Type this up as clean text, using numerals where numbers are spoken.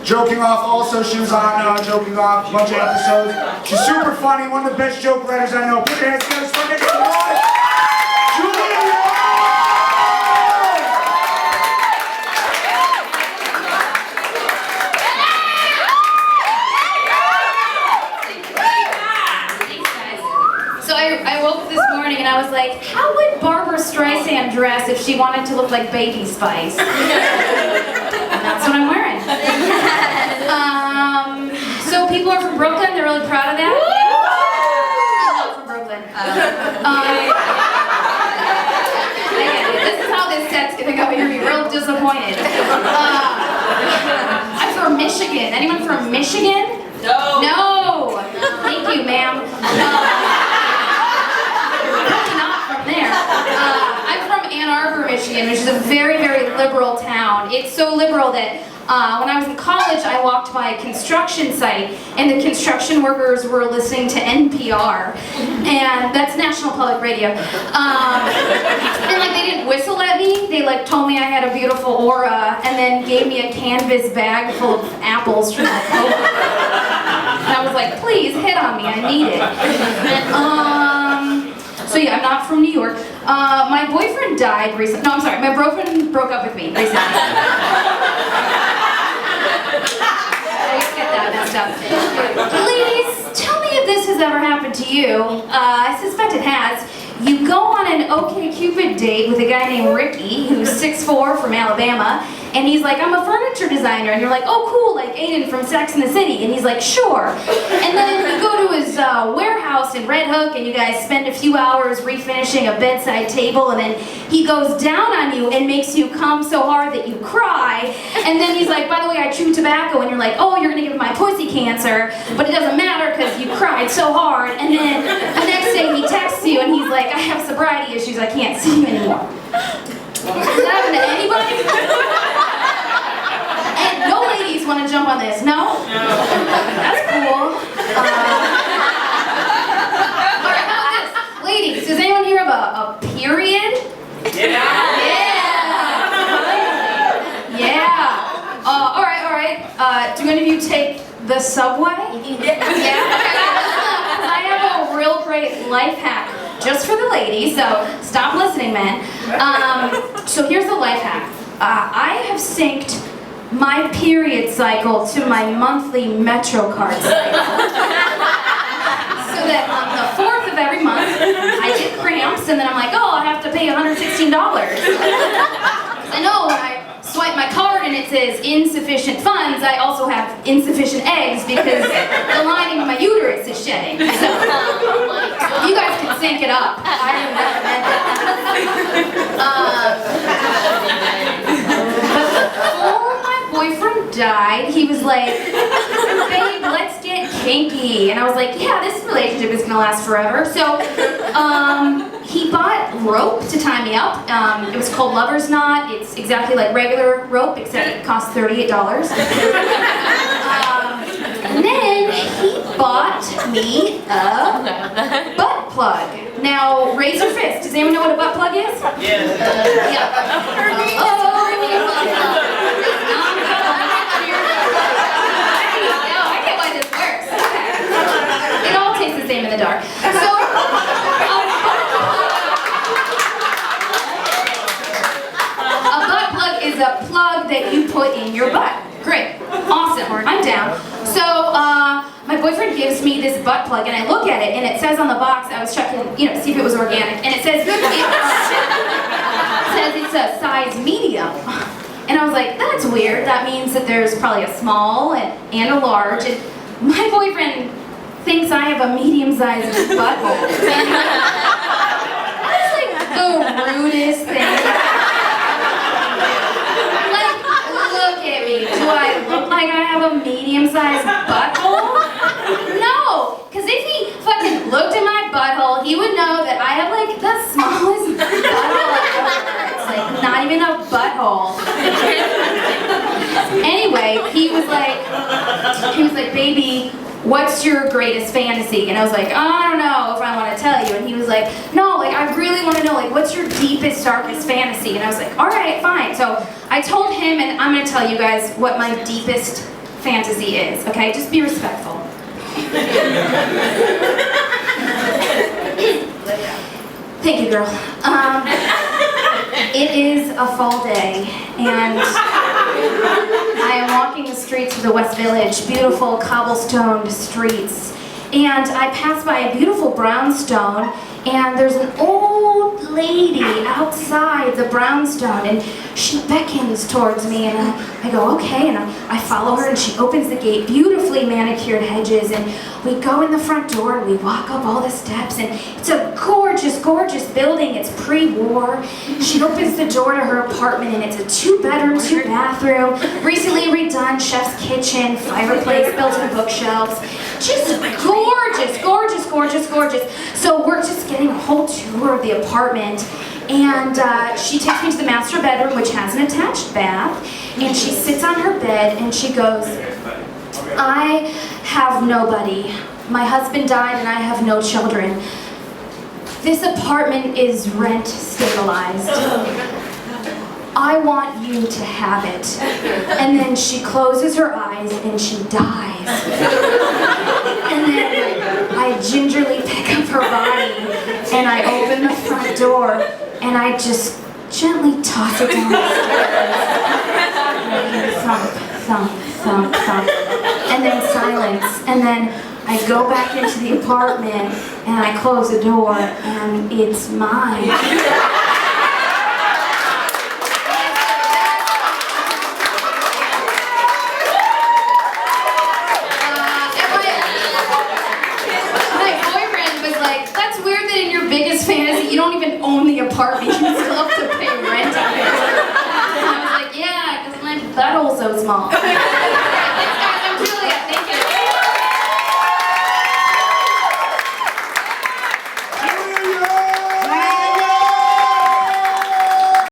Joking Off also, she was on Joking Off, a bunch of episodes. She's super funny, one of the best joke writers I know. Put your hands together for Nikki Julia. I woke up this morning and I was like, how would Barbara Streisand dress if she wanted to look like Baby Spice? And that's what I'm wearing. So people are from Brooklyn, they're really proud of that. I'm not from Brooklyn. This is how this set's gonna go. You're gonna be real disappointed. I'm from Michigan. Anyone from Michigan? No. No. Thank you, ma'am. I'm from Ann Arbor, Michigan, which is a very, very liberal town. It's so liberal that when I was in college, I walked by a construction site, and the construction workers were listening to NPR, and that's National Public Radio. And like they didn't whistle at me, they like told me I had a beautiful aura, and then gave me a canvas bag full of apples from the coat. And I was like, please hit on me, I need it. So yeah, I'm not from New York. My boyfriend died recently. No, I'm sorry. My boyfriend broke up with me recently. I always get that messed up. Ladies, tell me if this has ever happened to you. I suspect it has. You go on an OkCupid date with a guy named Ricky, who's 6'4" from Alabama, and he's like, I'm a furniture designer, and you're like, oh cool, like Aiden from Sex and the City, and he's like, sure. And then you go to his warehouse in Red Hook, and you guys spend a few hours refinishing a bedside table, and then he goes down on you and makes you come so hard that you cry, and then he's like, by the way, I chew tobacco, and you're like, oh, you're gonna give my pussy cancer, but it doesn't matter because you cried so hard, and then the next day he texts you, and he's like, I have sobriety issues, I can't see you anymore. Does that happen to anybody? And no ladies want to jump on this, no? That's cool. Alright, how about this? Ladies, does anyone here have a period? Yeah. Alright. Do any of you take the subway? Yeah? I have a real great life hack. Just for the ladies, so stop listening, men. So here's the life hack. I have synced my period cycle to my monthly MetroCard cycle. So that on the 4th of every month, I get cramps, and then I'm like, oh, I have to pay $116. I know when I swipe my card and it says insufficient funds, I also have insufficient eggs because the lining of my uterus is shedding. So, you guys can sync it up. I didn't recommend it. Before my boyfriend died, he was like, babe, let's get kinky. And I was like, yeah, this relationship is gonna last forever. So, he bought rope to tie me up. It was called Lover's Knot. It's exactly like regular rope, except it costs $38. And then he bought me a butt plug. Now, raise your fist. Does anyone know what a butt plug is? Yeah. I get why this works. It all tastes the same in the dark. So, a butt plug is a plug that you put in your butt. Great. Awesome. I'm down. So, my boyfriend gives me this butt plug, and I look at it, and it says on the box, I was checking, to see if it was organic, and it says it's a size medium. And I was like, that's weird. That means that there's probably a small and a large. And my boyfriend thinks I have a medium-sized butthole. That's like the rudest thing. Like, look at me. Do I look like I have a medium-sized butthole? No, because if he fucking looked at my butthole, he would know that I have like the smallest butthole ever. It's like not even a butthole. Anyway, he was like, baby, what's your greatest fantasy? And I was like, oh, I don't know if I want to tell you. And he was like, no, like I really want to know, like what's your deepest, darkest fantasy? And I was like, all right, fine. So I told him, and I'm going to tell you guys what my deepest, fantasy is, okay? Just be respectful. Thank you, girl. It is a fall day, and I am walking the streets of the West Village, beautiful cobblestoned streets, and I pass by a beautiful brownstone, and there's an old lady outside the brownstone, and she beckons towards me, and I go, okay, and I follow her, and she opens the gate, beautifully manicured hedges, and we go in the front door, and we walk up all the steps, and it's a gorgeous, gorgeous building. It's pre-war. She opens the door to her apartment, and it's a 2-bedroom, 2-bathroom, recently redone, chef's kitchen, fireplace, built-in bookshelves. Just gorgeous, gorgeous, gorgeous, gorgeous. So we're just getting a whole tour of the apartment, and she takes me to the master bedroom, which has an attached bath, and she sits on her bed, and she goes, I have nobody. My husband died, and I have no children. This apartment is rent stabilized. I want you to have it. And then she closes her eyes and she dies. And then I gingerly pick up her body and I open the front door and I just gently toss it down the stairs. Thump, thump, thump, thump. And then silence. And then I go back into the apartment and I close the door and it's mine. Biggest fantasy, you don't even own the apartment, you still have to pay rent on it. And I was like, yeah, because my butthole's so small.